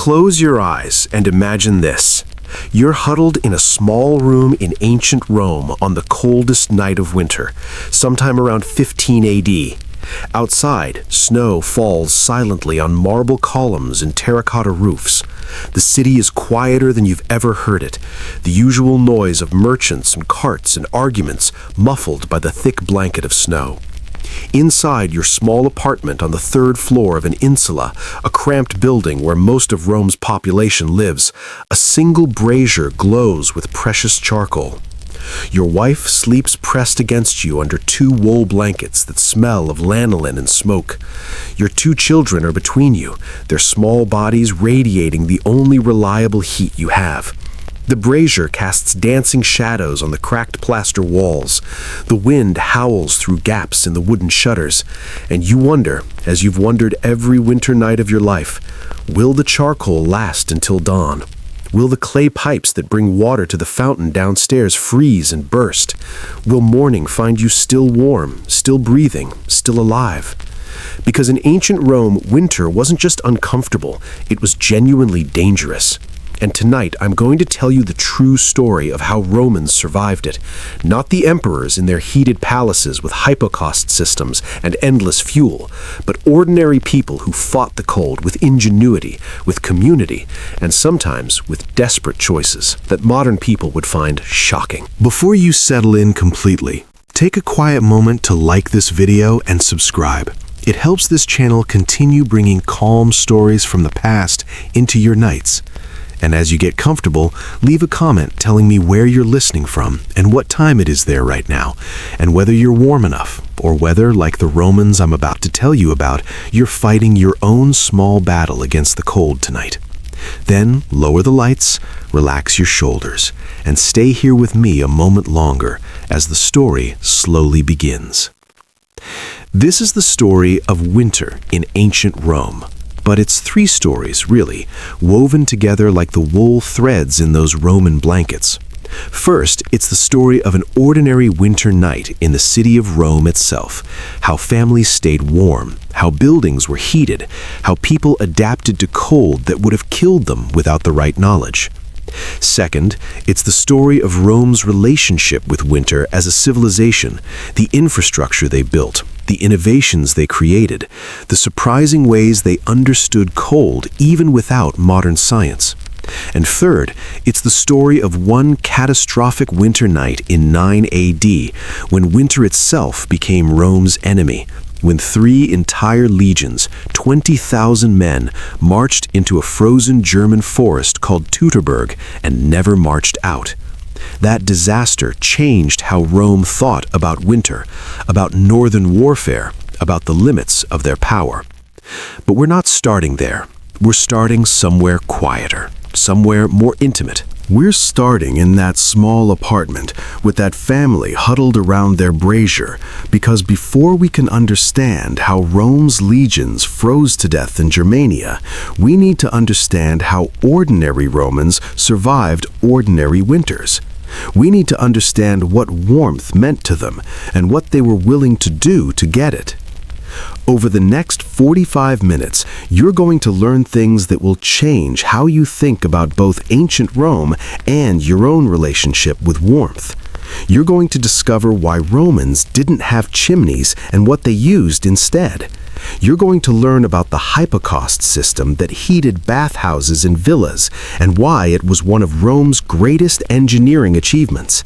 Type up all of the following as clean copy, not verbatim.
Close your eyes and imagine this. You're huddled in a small room in ancient Rome on the coldest night of winter, sometime around 15 AD. Outside, snow falls silently on marble columns and terracotta roofs. The city is quieter than you've ever heard it, the usual noise of merchants and carts and arguments muffled by the thick blanket of snow. Inside your small apartment on the third floor of an insula, a cramped building where most of Rome's population lives, a single brazier glows with precious charcoal. Your wife sleeps pressed against you under two wool blankets that smell of lanolin and smoke. Your two children are between you, their small bodies radiating the only reliable heat you have. The brazier casts dancing shadows on the cracked plaster walls. The wind howls through gaps in the wooden shutters, and you wonder, as you've wondered every winter night of your life, will the charcoal last until dawn? Will the clay pipes that bring water to the fountain downstairs freeze and burst? Will morning find you still warm, still breathing, still alive? Because in ancient Rome, winter wasn't just uncomfortable, it was genuinely dangerous. And tonight, I'm going to tell you the true story of how Romans survived it. Not the emperors in their heated palaces with hypocaust systems and endless fuel, but ordinary people who fought the cold with ingenuity, with community, and sometimes with desperate choices that modern people would find shocking. Before you settle in completely, take a quiet moment to like this video and subscribe. It helps this channel continue bringing calm stories from the past into your nights. And as you get comfortable, leave a comment telling me where you're listening from and what time it is there right now, and whether you're warm enough, or whether, like the Romans I'm about to tell you about, you're fighting your own small battle against the cold tonight. Then lower the lights, relax your shoulders, and stay here with me a moment longer as the story slowly begins. This is the story of winter in ancient Rome. But it's three stories, really, woven together like the wool threads in those Roman blankets. First, it's the story of an ordinary winter night in the city of Rome itself, how families stayed warm, how buildings were heated, how people adapted to cold that would have killed them without the right knowledge. Second, it's the story of Rome's relationship with winter as a civilization, the infrastructure they built, the innovations they created, the surprising ways they understood cold even without modern science. And third, it's the story of one catastrophic winter night in 9 AD, when winter itself became Rome's enemy, when 3 entire legions, 20,000 men, marched into a frozen German forest called Teutoburg and never marched out. That disaster changed how Rome thought about winter, about northern warfare, about the limits of their power. But we're not starting there. We're starting somewhere quieter, somewhere more intimate. We're starting in that small apartment with that family huddled around their brazier, because before we can understand how Rome's legions froze to death in Germania, we need to understand how ordinary Romans survived ordinary winters. We need to understand what warmth meant to them and what they were willing to do to get it. Over the next 45 minutes, you're going to learn things that will change how you think about both ancient Rome and your own relationship with warmth. You're going to discover why Romans didn't have chimneys and what they used instead. You're going to learn about the Hypocaust system that heated bathhouses and villas and why it was one of Rome's greatest engineering achievements.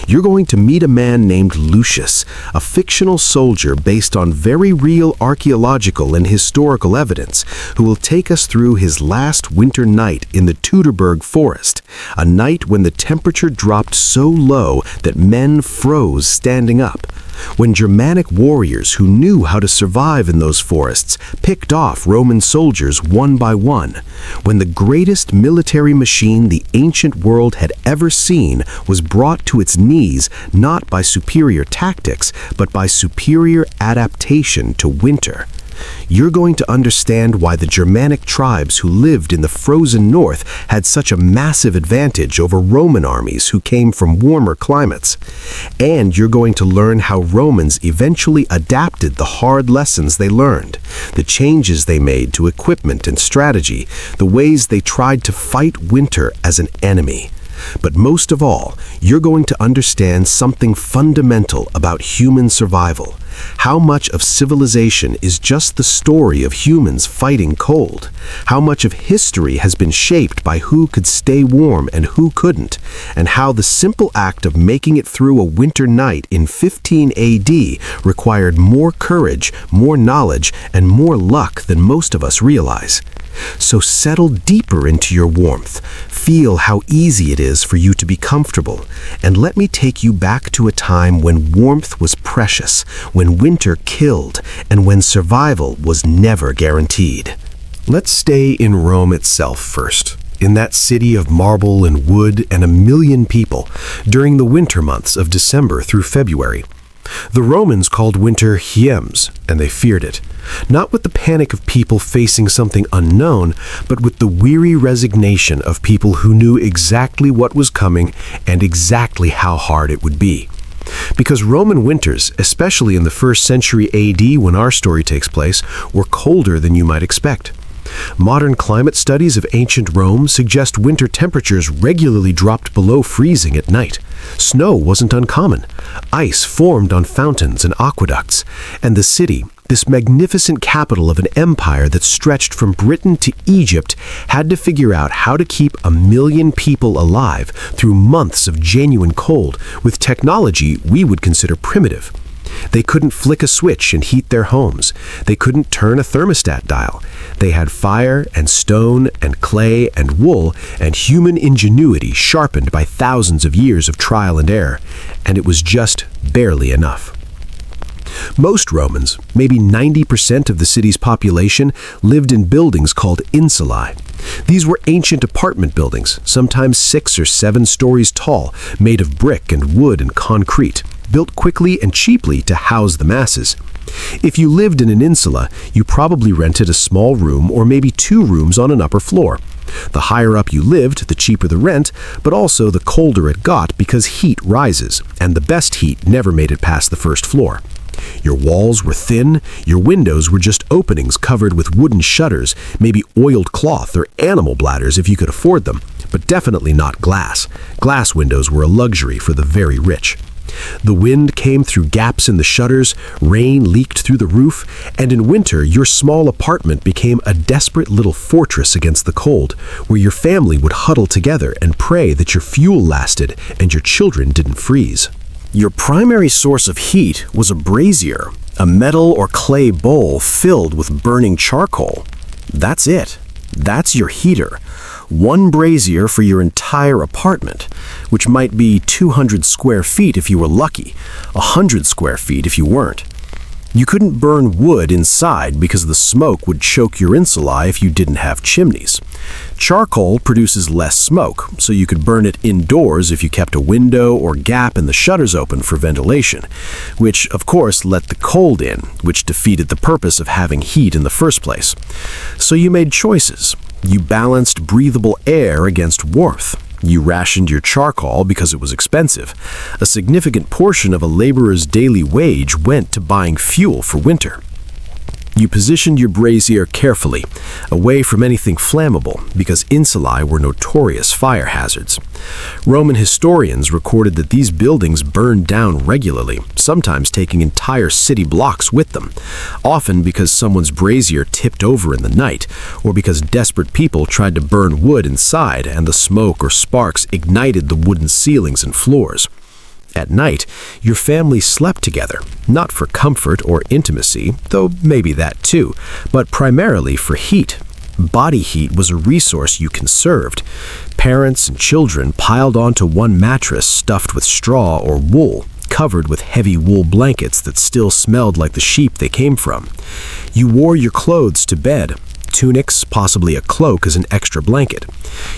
You're going to meet a man named Lucius, a fictional soldier based on very real archaeological and historical evidence, who will take us through his last winter night in the Teutoburg Forest, a night when the temperature dropped so low that men froze standing up, when Germanic warriors who knew how to survive in those forests picked off Roman soldiers one by one, when the greatest military machine the ancient world had ever seen was brought to its knees not by superior tactics, but by superior adaptation to winter. You're going to understand why the Germanic tribes who lived in the frozen north had such a massive advantage over Roman armies who came from warmer climates. And you're going to learn how Romans eventually adapted the hard lessons they learned, the changes they made to equipment and strategy, the ways they tried to fight winter as an enemy. But most of all, you're going to understand something fundamental about human survival. How much of civilization is just the story of humans fighting cold? How much of history has been shaped by who could stay warm and who couldn't? And how the simple act of making it through a winter night in 15 AD required more courage, more knowledge, and more luck than most of us realize. So settle deeper into your warmth. Feel how easy it is for you to be comfortable. And let me take you back to a time when warmth was precious, when winter killed, and when survival was never guaranteed. Let's stay in Rome itself first, in that city of marble and wood and a million people, during the winter months of December through February. The Romans called winter hiems, and they feared it. Not with the panic of people facing something unknown, but with the weary resignation of people who knew exactly what was coming and exactly how hard it would be. Because Roman winters, especially in the 1st century AD when our story takes place, were colder than you might expect. Modern climate studies of ancient Rome suggest winter temperatures regularly dropped below freezing at night. Snow wasn't uncommon. Ice formed on fountains and aqueducts. And the city, this magnificent capital of an empire that stretched from Britain to Egypt, had to figure out how to keep 1 million people alive through months of genuine cold with technology we would consider primitive. They couldn't flick a switch and heat their homes. They couldn't turn a thermostat dial. They had fire and stone and clay and wool and human ingenuity sharpened by thousands of years of trial and error, and it was just barely enough. Most Romans, maybe 90% of the city's population, lived in buildings called insulae. These were ancient apartment buildings, sometimes 6 or 7 stories tall, made of brick and wood and concrete, built quickly and cheaply to house the masses. If you lived in an insula, you probably rented a small room or maybe 2 rooms on an upper floor. The higher up you lived, the cheaper the rent, but also the colder it got because heat rises, and the best heat never made it past the 1st floor. Your walls were thin, your windows were just openings covered with wooden shutters, maybe oiled cloth or animal bladders if you could afford them, but definitely not glass. Glass windows were a luxury for the very rich. The wind came through gaps in the shutters, rain leaked through the roof, and in winter your small apartment became a desperate little fortress against the cold, where your family would huddle together and pray that your fuel lasted and your children didn't freeze. Your primary source of heat was a brazier, a metal or clay bowl filled with burning charcoal. That's it. That's your heater. One brazier for your entire apartment, which might be 200 square feet if you were lucky, 100 square feet if you weren't. You couldn't burn wood inside because the smoke would choke your insulae if you didn't have chimneys. Charcoal produces less smoke, so you could burn it indoors if you kept a window or gap in the shutters open for ventilation, which of course let the cold in, which defeated the purpose of having heat in the first place. So you made choices. You balanced breathable air against warmth. You rationed your charcoal because it was expensive. A significant portion of a laborer's daily wage went to buying fuel for winter. You positioned your brazier carefully, away from anything flammable, because insulae were notorious fire hazards. Roman historians recorded that these buildings burned down regularly, sometimes taking entire city blocks with them, often because someone's brazier tipped over in the night, or because desperate people tried to burn wood inside and the smoke or sparks ignited the wooden ceilings and floors. At night, your family slept together, not for comfort or intimacy, though maybe that too, but primarily for heat. Body heat was a resource you conserved. Parents and children piled onto one mattress stuffed with straw or wool, covered with heavy wool blankets that still smelled like the sheep they came from. You wore your clothes to bed, tunics, possibly a cloak as an extra blanket.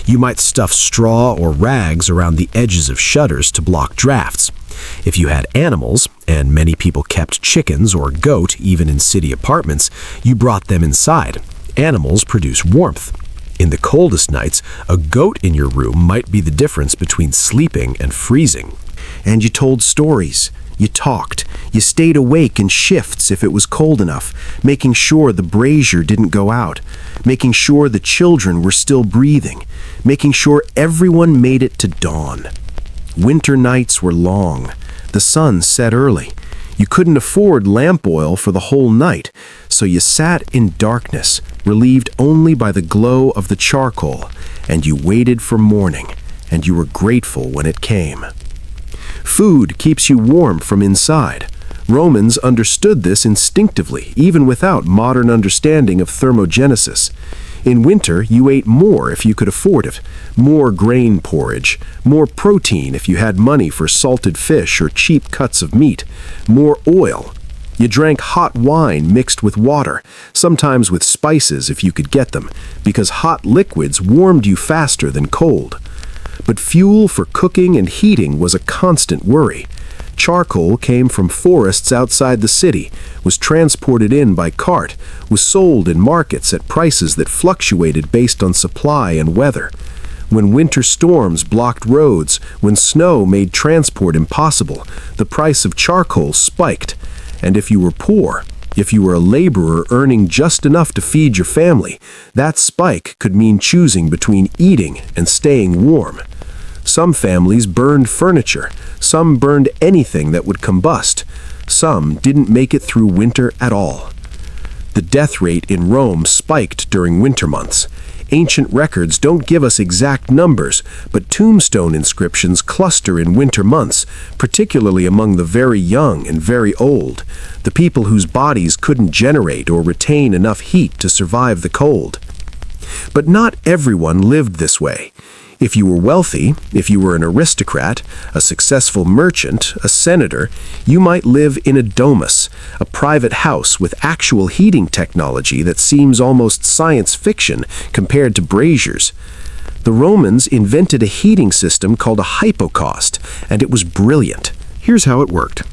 You might stuff straw or rags around the edges of shutters to block drafts. If you had animals, and many people kept chickens or goat even in city apartments, you brought them inside. Animals produce warmth. In the coldest nights, a goat in your room might be the difference between sleeping and freezing. And you told stories. You talked. You stayed awake in shifts if it was cold enough, making sure the brazier didn't go out, making sure the children were still breathing, making sure everyone made it to dawn. Winter nights were long. The sun set early. You couldn't afford lamp oil for the whole night, so you sat in darkness, relieved only by the glow of the charcoal, and you waited for morning, and you were grateful when it came. Food keeps you warm from inside. Romans understood this instinctively, even without modern understanding of thermogenesis. In winter, you ate more if you could afford it, more grain porridge, more protein if you had money for salted fish or cheap cuts of meat, more oil. You drank hot wine mixed with water, sometimes with spices if you could get them, because hot liquids warmed you faster than cold. But fuel for cooking and heating was a constant worry. Charcoal came from forests outside the city, was transported in by cart, was sold in markets at prices that fluctuated based on supply and weather. When winter storms blocked roads, when snow made transport impossible, the price of charcoal spiked. And if you were poor, if you were a laborer earning just enough to feed your family, that spike could mean choosing between eating and staying warm. Some families burned furniture, some burned anything that would combust, some didn't make it through winter at all. The death rate in Rome spiked during winter months. Ancient records don't give us exact numbers, but tombstone inscriptions cluster in winter months, particularly among the very young and very old, the people whose bodies couldn't generate or retain enough heat to survive the cold. But not everyone lived this way. If you were wealthy, if you were an aristocrat, a successful merchant, a senator, you might live in a domus, a private house with actual heating technology that seems almost science fiction compared to braziers. The Romans invented a heating system called a hypocaust, and it was brilliant. Here's how it worked.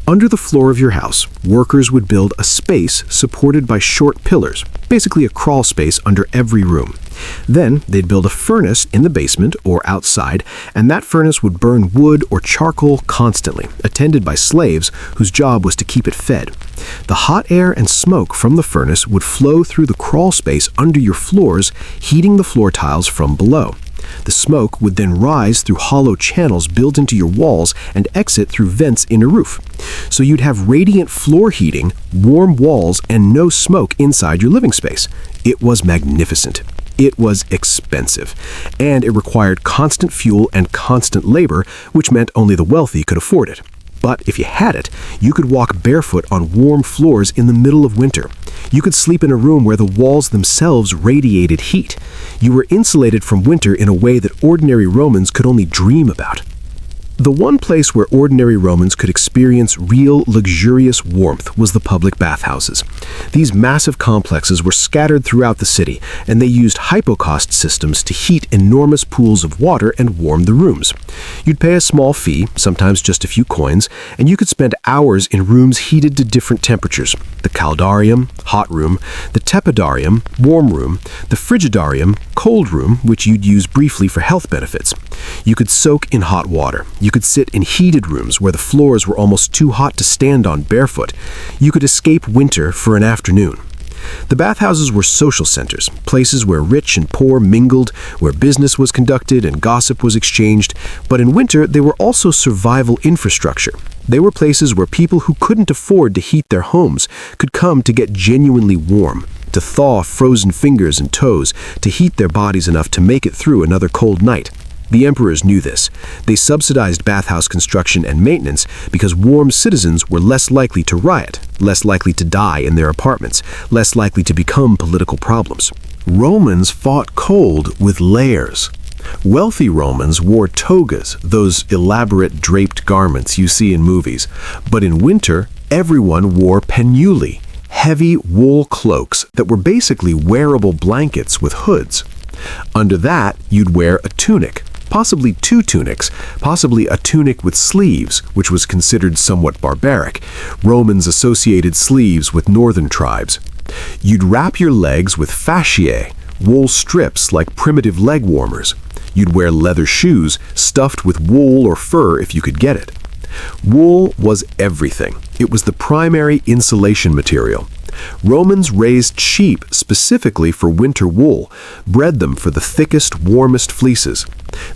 Under the floor of your house, workers would build a space supported by short pillars, basically a crawl space under every room. Then they'd build a furnace in the basement or outside, and that furnace would burn wood or charcoal constantly, attended by slaves whose job was to keep it fed. The hot air and smoke from the furnace would flow through the crawl space under your floors, heating the floor tiles from below. The smoke would then rise through hollow channels built into your walls and exit through vents in a roof. So you'd have radiant floor heating, warm walls, and no smoke inside your living space. It was magnificent. It was expensive, and it required constant fuel and constant labor, which meant only the wealthy could afford it. But if you had it, you could walk barefoot on warm floors in the middle of winter. You could sleep in a room where the walls themselves radiated heat. You were insulated from winter in a way that ordinary Romans could only dream about. The one place where ordinary Romans could experience real, luxurious warmth was the public bathhouses. These massive complexes were scattered throughout the city, and they used hypocaust systems to heat enormous pools of water and warm the rooms. You'd pay a small fee, sometimes just a few coins, and you could spend hours in rooms heated to different temperatures. The caldarium, hot room, the tepidarium, warm room, the frigidarium, cold room, which you'd use briefly for health benefits. You could soak in hot water. You could sit in heated rooms where the floors were almost too hot to stand on barefoot. You could escape winter for an afternoon. The bathhouses were social centers, places where rich and poor mingled, where business was conducted and gossip was exchanged. But in winter, they were also survival infrastructure. They were places where people who couldn't afford to heat their homes could come to get genuinely warm, to thaw frozen fingers and toes, to heat their bodies enough to make it through another cold night. The emperors knew this. They subsidized bathhouse construction and maintenance because warm citizens were less likely to riot, less likely to die in their apartments, less likely to become political problems. Romans fought cold with layers. Wealthy Romans wore togas, those elaborate draped garments you see in movies. But in winter, everyone wore pennuli, heavy wool cloaks that were basically wearable blankets with hoods. Under that, you'd wear a tunic, possibly two tunics, possibly a tunic with sleeves, which was considered somewhat barbaric. Romans associated sleeves with northern tribes. You'd wrap your legs with fasciae, wool strips like primitive leg warmers. You'd wear leather shoes stuffed with wool or fur if you could get it. Wool was everything. It was the primary insulation material. Romans raised sheep specifically for winter wool, bred them for the thickest, warmest fleeces.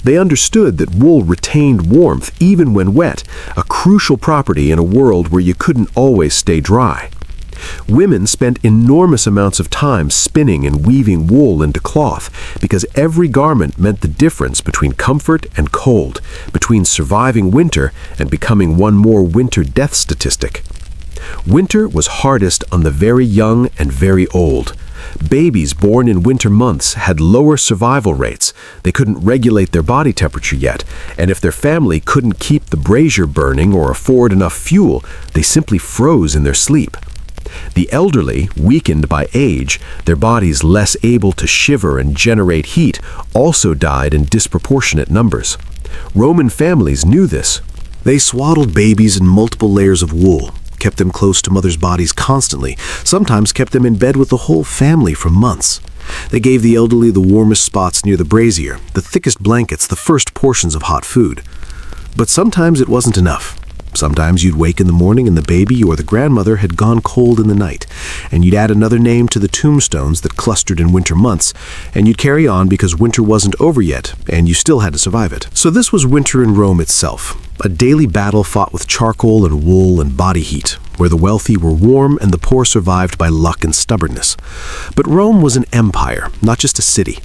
They understood that wool retained warmth even when wet, a crucial property in a world where you couldn't always stay dry. Women spent enormous amounts of time spinning and weaving wool into cloth because every garment meant the difference between comfort and cold, between surviving winter and becoming one more winter death statistic. Winter was hardest on the very young and very old. Babies born in winter months had lower survival rates. They couldn't regulate their body temperature yet, and if their family couldn't keep the brazier burning or afford enough fuel, they simply froze in their sleep. The elderly, weakened by age, their bodies less able to shiver and generate heat, also died in disproportionate numbers. Roman families knew this. They swaddled babies in multiple layers of wool, kept them close to mothers' bodies constantly, sometimes kept them in bed with the whole family for months. They gave the elderly the warmest spots near the brazier, the thickest blankets, the first portions of hot food. But sometimes it wasn't enough. Sometimes you'd wake in the morning and the baby or the grandmother had gone cold in the night, and you'd add another name to the tombstones that clustered in winter months, and you'd carry on because winter wasn't over yet, and you still had to survive it. So this was winter in Rome itself, a daily battle fought with charcoal and wool and body heat, where the wealthy were warm and the poor survived by luck and stubbornness. But Rome was an empire, not just a city.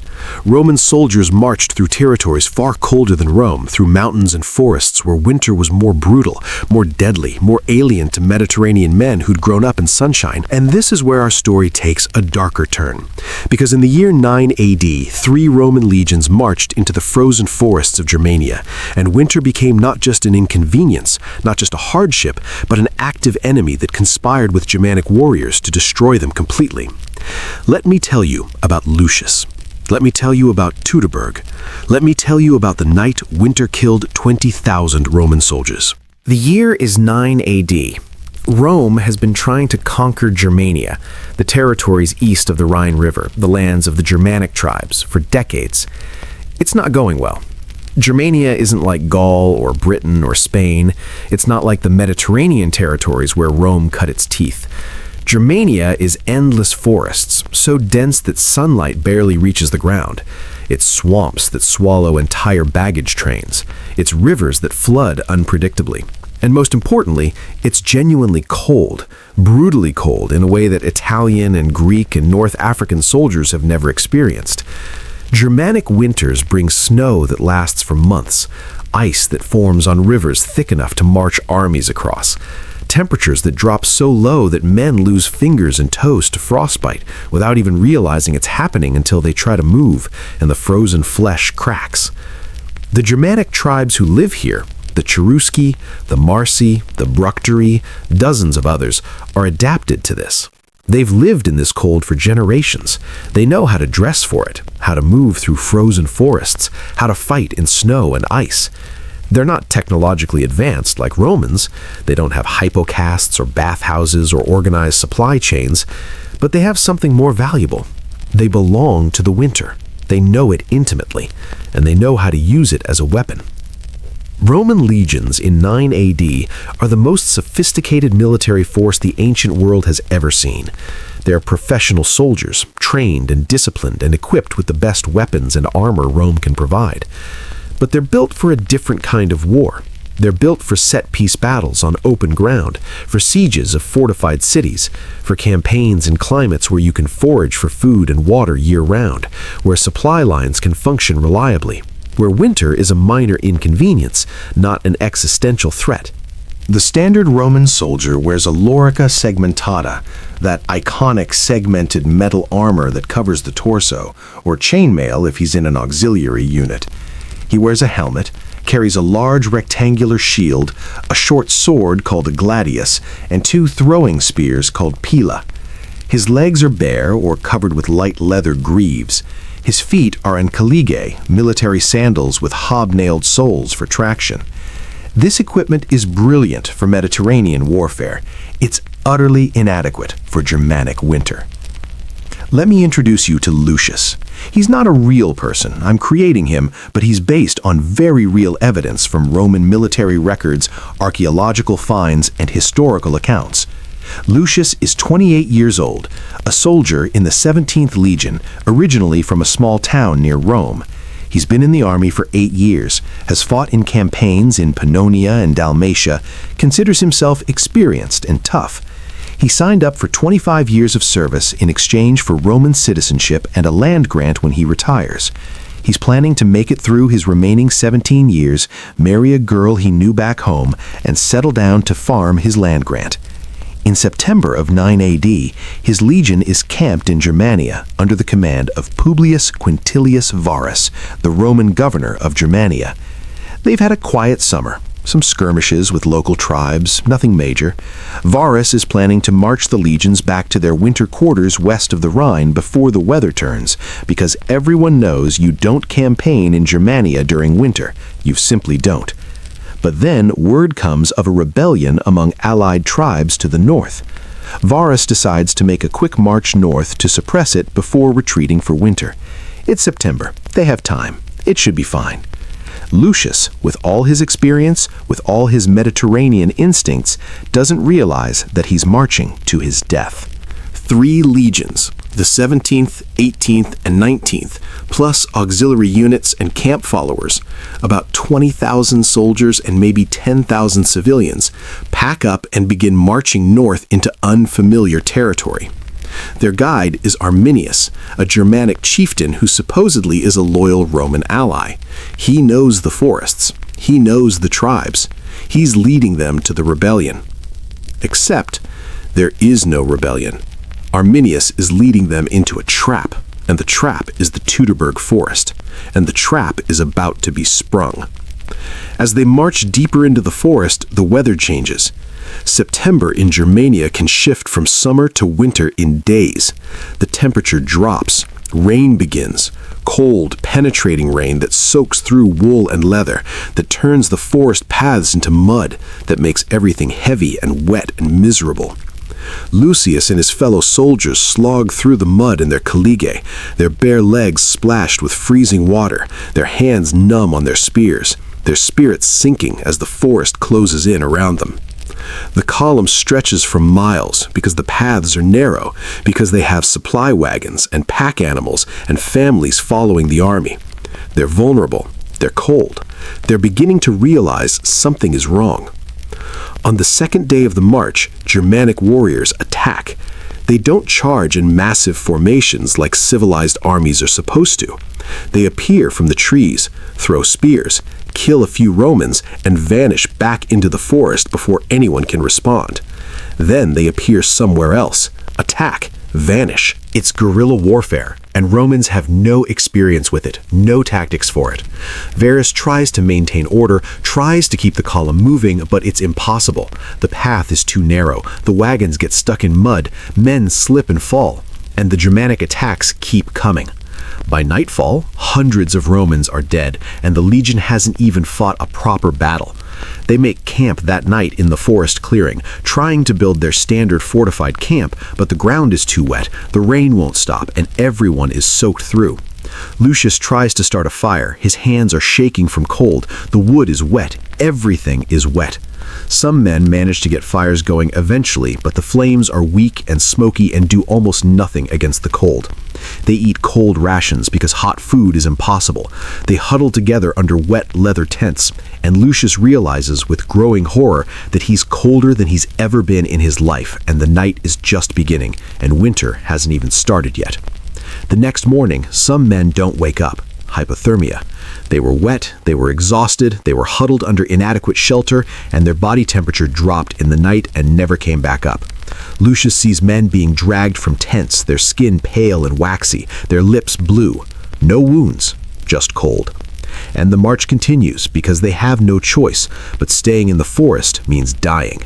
Roman soldiers marched through territories far colder than Rome, through mountains and forests where winter was more brutal, more deadly, more alien to Mediterranean men who'd grown up in sunshine. And this is where our story takes a darker turn. Because in the year 9 AD, 3 Roman legions marched into the frozen forests of Germania, and winter became not just an inconvenience, not just a hardship, but an active enemy that conspired with Germanic warriors to destroy them completely. Let me tell you about Lucius. Let me tell you about Teutoburg. Let me tell you about the night winter killed 20,000 Roman soldiers. The year is 9 AD. Rome has been trying to conquer Germania, the territories east of the Rhine River, the lands of the Germanic tribes, for decades. It's not going well. Germania isn't like Gaul or Britain or Spain. It's not like the Mediterranean territories where Rome cut its teeth. Germania is endless forests, so dense that sunlight barely reaches the ground. It's swamps that swallow entire baggage trains. It's rivers that flood unpredictably. And most importantly, it's genuinely cold, brutally cold in a way that Italian and Greek and North African soldiers have never experienced. Germanic winters bring snow that lasts for months, ice that forms on rivers thick enough to march armies across, temperatures that drop so low that men lose fingers and toes to frostbite without even realizing it's happening until they try to move and the frozen flesh cracks. The Germanic tribes who live here, the Cherusci, the Marsi, the Bructeri, dozens of others, are adapted to this. They've lived in this cold for generations. They know how to dress for it, how to move through frozen forests, how to fight in snow and ice. They're not technologically advanced like Romans. They don't have hypocausts or bathhouses or organized supply chains, but they have something more valuable. They belong to the winter. They know it intimately, and they know how to use it as a weapon. Roman legions in 9 AD are the most sophisticated military force the ancient world has ever seen. They're professional soldiers, trained and disciplined and equipped with the best weapons and armor Rome can provide. But they're built for a different kind of war. They're built for set-piece battles on open ground, for sieges of fortified cities, for campaigns in climates where you can forage for food and water year-round, where supply lines can function reliably, where winter is a minor inconvenience, not an existential threat. The standard Roman soldier wears a lorica segmentata, that iconic segmented metal armor that covers the torso, or chainmail if he's in an auxiliary unit. He wears a helmet, carries a large rectangular shield, a short sword called a gladius, and 2 throwing spears called pila. His legs are bare or covered with light leather greaves. His feet are in caligae, military sandals with hobnailed soles for traction. This equipment is brilliant for Mediterranean warfare. It's utterly inadequate for Germanic winter. Let me introduce you to Lucius. He's not a real person. I'm creating him, but he's based on very real evidence from Roman military records, archaeological finds, and historical accounts. Lucius is 28 years old, a soldier in the 17th Legion, originally from a small town near Rome. He's been in the army for 8 years, has fought in campaigns in Pannonia and Dalmatia, considers himself experienced and tough. He signed up for 25 years of service in exchange for Roman citizenship and a land grant when he retires. He's planning to make it through his remaining 17 years, marry a girl he knew back home, and settle down to farm his land grant. In September of 9 AD, his legion is camped in Germania under the command of Publius Quintilius Varus, the Roman governor of Germania. They've had a quiet summer, some skirmishes with local tribes, nothing major. Varus is planning to march the legions back to their winter quarters west of the Rhine before the weather turns, because everyone knows you don't campaign in Germania during winter. You simply don't. But then word comes of a rebellion among allied tribes to the north. Varus decides to make a quick march north to suppress it before retreating for winter. It's September. They have time. It should be fine. Lucius, with all his experience, with all his Mediterranean instincts, doesn't realize that he's marching to his death. 3 legions, the 17th, 18th, and 19th, plus auxiliary units and camp followers, about 20,000 soldiers and maybe 10,000 civilians, pack up and begin marching north into unfamiliar territory. Their guide is Arminius, a Germanic chieftain who supposedly is a loyal Roman ally. He knows the forests. He knows the tribes. He's leading them to the rebellion. Except there is no rebellion. Arminius is leading them into a trap, and the trap is the Teutoburg Forest, and the trap is about to be sprung. As they march deeper into the forest, the weather changes. September in Germania can shift from summer to winter in days. The temperature drops. Rain begins. Cold, penetrating rain that soaks through wool and leather, that turns the forest paths into mud, that makes everything heavy and wet and miserable. Lucius and his fellow soldiers slog through the mud in their caligae, their bare legs splashed with freezing water, their hands numb on their spears, their spirits sinking as the forest closes in around them. The column stretches for miles because the paths are narrow, because they have supply wagons and pack animals and families following the army. They're vulnerable. They're cold. They're beginning to realize something is wrong. On the second day of the march, Germanic warriors attack. They don't charge in massive formations like civilized armies are supposed to. They appear from the trees, throw spears, kill a few Romans, and vanish back into the forest before anyone can respond. Then they appear somewhere else, attack, vanish. It's guerrilla warfare, and Romans have no experience with it, no tactics for it. Varus tries to maintain order, tries to keep the column moving, but it's impossible. The path is too narrow, the wagons get stuck in mud, men slip and fall, and the Germanic attacks keep coming. By nightfall, hundreds of Romans are dead, and the legion hasn't even fought a proper battle. They make camp that night in the forest clearing, trying to build their standard fortified camp, but the ground is too wet, the rain won't stop, and everyone is soaked through. Lucius tries to start a fire. His hands are shaking from cold. The wood is wet. Everything is wet. Some men manage to get fires going eventually, but the flames are weak and smoky and do almost nothing against the cold. They eat cold rations because hot food is impossible. They huddle together under wet leather tents, and Lucius realizes with growing horror that he's colder than he's ever been in his life, and the night is just beginning, and winter hasn't even started yet. The next morning, some men don't wake up. Hypothermia. They were wet, they were exhausted, they were huddled under inadequate shelter, and their body temperature dropped in the night and never came back up. Lucius sees men being dragged from tents, their skin pale and waxy, their lips blue. No wounds, just cold. And the march continues because they have no choice, but staying in the forest means dying.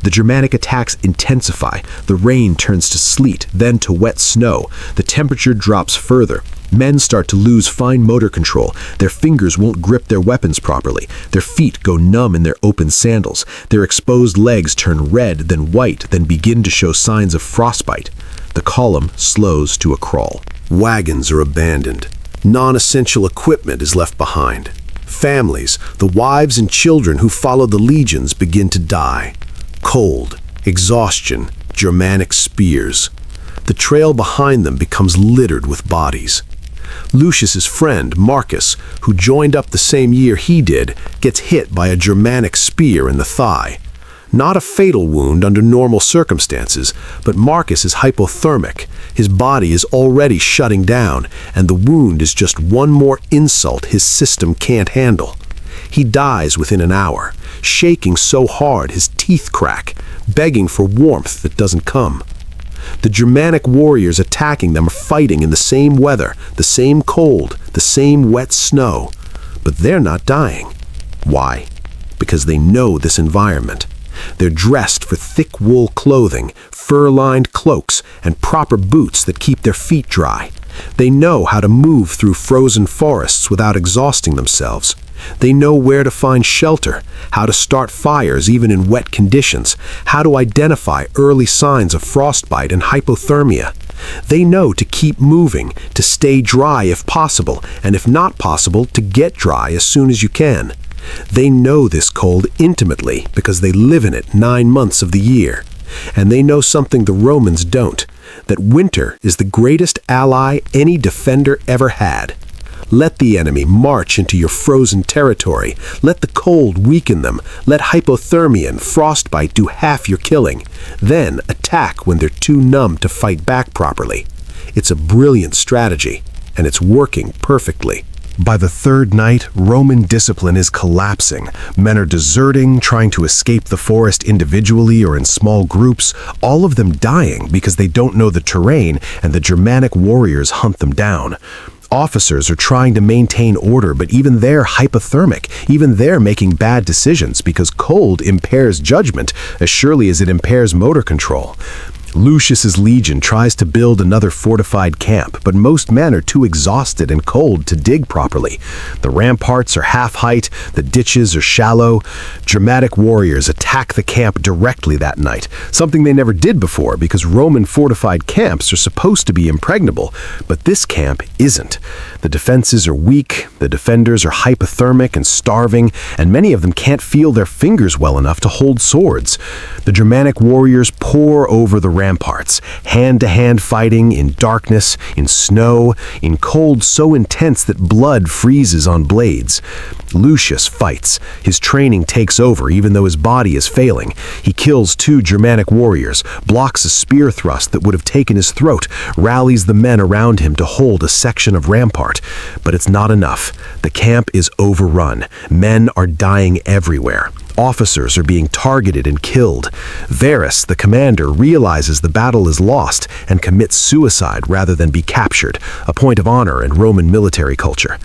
The Germanic attacks intensify, the rain turns to sleet, then to wet snow, the temperature drops further. Men start to lose fine motor control, their fingers won't grip their weapons properly, their feet go numb in their open sandals, their exposed legs turn red, then white, then begin to show signs of frostbite. The column slows to a crawl. Wagons are abandoned. Non-essential equipment is left behind. Families, the wives and children who followed the legions, begin to die. Cold, exhaustion, Germanic spears. The trail behind them becomes littered with bodies. Lucius's friend, Marcus, who joined up the same year he did, gets hit by a Germanic spear in the thigh. Not a fatal wound under normal circumstances, but Marcus is hypothermic. His body is already shutting down, and the wound is just one more insult his system can't handle. He dies within an hour, shaking so hard his teeth crack, begging for warmth that doesn't come. The Germanic warriors attacking them are fighting in the same weather, the same cold, the same wet snow. But they're not dying. Why? Because they know this environment. They're dressed for thick wool clothing, fur-lined cloaks, and proper boots that keep their feet dry. They know how to move through frozen forests without exhausting themselves. They know where to find shelter, how to start fires even in wet conditions, how to identify early signs of frostbite and hypothermia. They know to keep moving, to stay dry if possible, and if not possible, to get dry as soon as you can. They know this cold intimately because they live in it 9 months of the year. And they know something the Romans don't, that winter is the greatest ally any defender ever had. Let the enemy march into your frozen territory. Let the cold weaken them. Let hypothermia and frostbite do half your killing. Then attack when they're too numb to fight back properly. It's a brilliant strategy, and it's working perfectly. By the third night, Roman discipline is collapsing. Men are deserting, trying to escape the forest individually or in small groups, all of them dying because they don't know the terrain and the Germanic warriors hunt them down. Officers are trying to maintain order, but even they're hypothermic. Even they're making bad decisions because cold impairs judgment as surely as it impairs motor control. Lucius's legion tries to build another fortified camp, but most men are too exhausted and cold to dig properly. The ramparts are half-height, the ditches are shallow. Germanic warriors attack the camp directly that night, something they never did before because Roman fortified camps are supposed to be impregnable, but this camp isn't. The defenses are weak, the defenders are hypothermic and starving, and many of them can't feel their fingers well enough to hold swords. The Germanic warriors pour over the ramparts, hand-to-hand fighting in darkness, in snow, in cold so intense that blood freezes on blades. Lucius fights. His training takes over even though his body is failing. He kills 2 Germanic warriors, blocks a spear thrust that would have taken his throat, rallies the men around him to hold a section of rampart. But it's not enough. The camp is overrun. Men are dying everywhere. Officers are being targeted and killed. Varus, the commander, realizes the battle is lost and commits suicide rather than be captured, a point of honor in Roman military culture.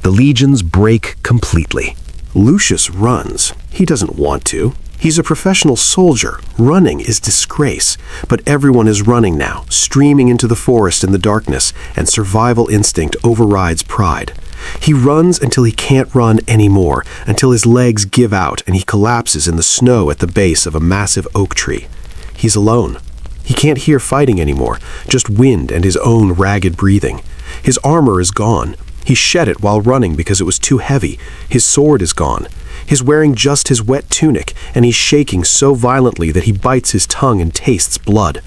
The legions break completely. Lucius runs. He doesn't want to. He's a professional soldier. Running is disgrace. But everyone is running now, streaming into the forest in the darkness, and survival instinct overrides pride. He runs until he can't run anymore, until his legs give out and he collapses in the snow at the base of a massive oak tree. He's alone. He can't hear fighting anymore, just wind and his own ragged breathing. His armor is gone. He shed it while running because it was too heavy. His sword is gone. He's wearing just his wet tunic, and he's shaking so violently that he bites his tongue and tastes blood.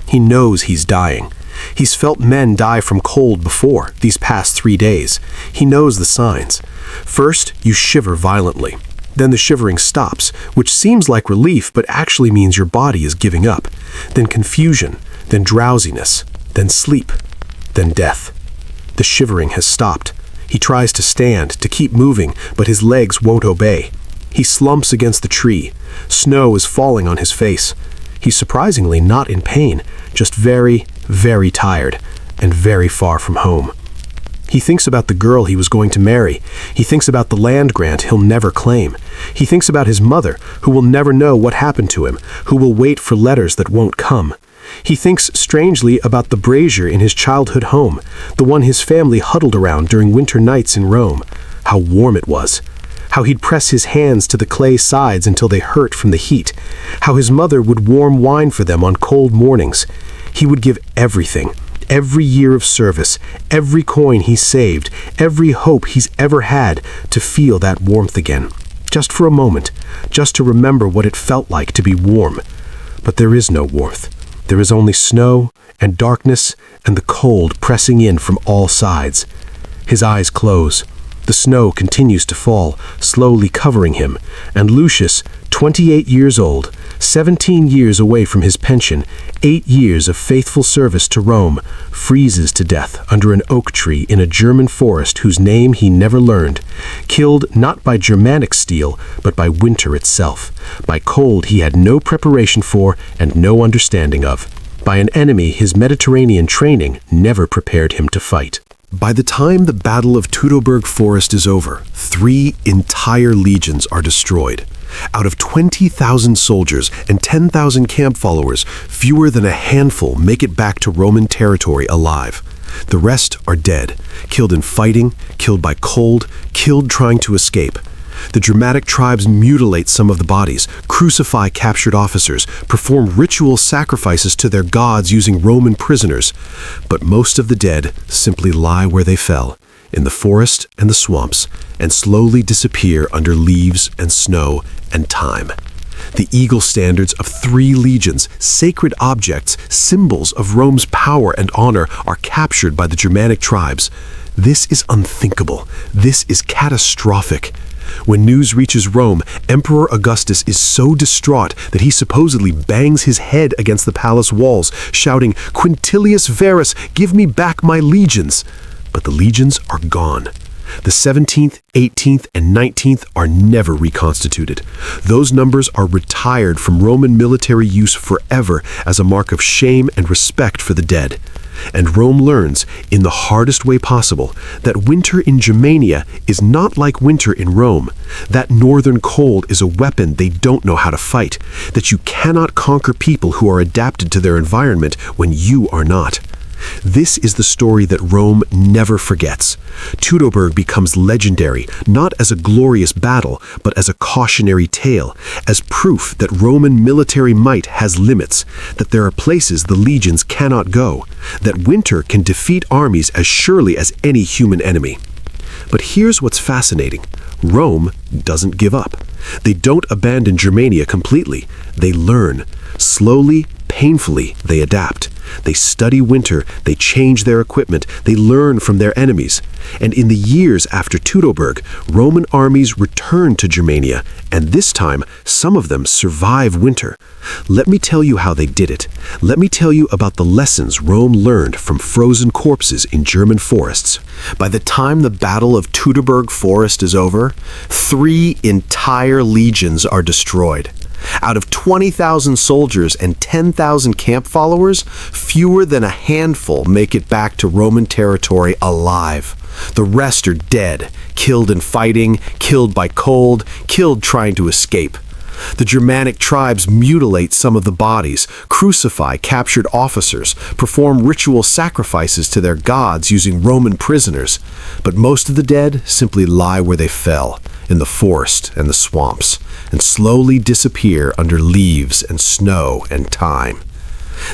He knows he's dying. He's felt men die from cold before, these past 3 days. He knows the signs. First, you shiver violently. Then the shivering stops, which seems like relief but actually means your body is giving up. Then confusion, then drowsiness, then sleep, then death. The shivering has stopped. He tries to stand, to keep moving, but his legs won't obey. He slumps against the tree. Snow is falling on his face. He's surprisingly not in pain, just very, very tired, and very far from home. He thinks about the girl he was going to marry. He thinks about the land grant he'll never claim. He thinks about his mother, who will never know what happened to him, who will wait for letters that won't come. He thinks strangely about the brazier in his childhood home, the one his family huddled around during winter nights in Rome. How warm it was. How he'd press his hands to the clay sides until they hurt from the heat. How his mother would warm wine for them on cold mornings. He would give everything. Every year of service, every coin he saved, every hope he's ever had to feel that warmth again. Just for a moment, just to remember what it felt like to be warm. But there is no warmth. There is only snow and darkness and the cold pressing in from all sides. His eyes close. The snow continues to fall, slowly covering him, and Lucius, 28 years old, 17 years away from his pension, 8 years of faithful service to Rome, freezes to death under an oak tree in a German forest whose name he never learned, killed not by Germanic steel, but by winter itself, by cold he had no preparation for and no understanding of, by an enemy his Mediterranean training never prepared him to fight. By the time the Battle of Teutoburg Forest is over, 3 entire legions are destroyed. Out of 20,000 soldiers and 10,000 camp followers, fewer than a handful make it back to Roman territory alive. The rest are dead, killed in fighting, killed by cold, killed trying to escape. The Germanic tribes mutilate some of the bodies, crucify captured officers, perform ritual sacrifices to their gods using Roman prisoners. But most of the dead simply lie where they fell, in the forest and the swamps, and slowly disappear under leaves and snow and time. The eagle standards of 3 legions, sacred objects, symbols of Rome's power and honor, are captured by the Germanic tribes. This is unthinkable. This is catastrophic. When news reaches Rome, Emperor Augustus is so distraught that he supposedly bangs his head against the palace walls, shouting, "Quintilius Varus, give me back my legions!" But the legions are gone. The 17th, 18th, and 19th are never reconstituted. Those numbers are retired from Roman military use forever as a mark of shame and respect for the dead. And Rome learns, in the hardest way possible, that winter in Germania is not like winter in Rome. That northern cold is a weapon they don't know how to fight. That you cannot conquer people who are adapted to their environment when you are not. This is the story that Rome never forgets. Teutoburg becomes legendary, not as a glorious battle, but as a cautionary tale, as proof that Roman military might has limits, that there are places the legions cannot go, that winter can defeat armies as surely as any human enemy. But here's what's fascinating. Rome doesn't give up. They don't abandon Germania completely. They learn. Slowly, painfully, they adapt. They study winter, they change their equipment, they learn from their enemies. And in the years after Teutoburg, Roman armies return to Germania, and this time, some of them survive winter. Let me tell you how they did it. Let me tell you about the lessons Rome learned from frozen corpses in German forests. By the time the Battle of Teutoburg Forest is over, 3 entire legions are destroyed. Out of 20,000 soldiers and 10,000 camp followers, fewer than a handful make it back to Roman territory alive. The rest are dead, killed in fighting, killed by cold, killed trying to escape. The Germanic tribes mutilate some of the bodies, crucify captured officers, perform ritual sacrifices to their gods using Roman prisoners. But most of the dead simply lie where they fell, in the forest and the swamps, and slowly disappear under leaves and snow and time.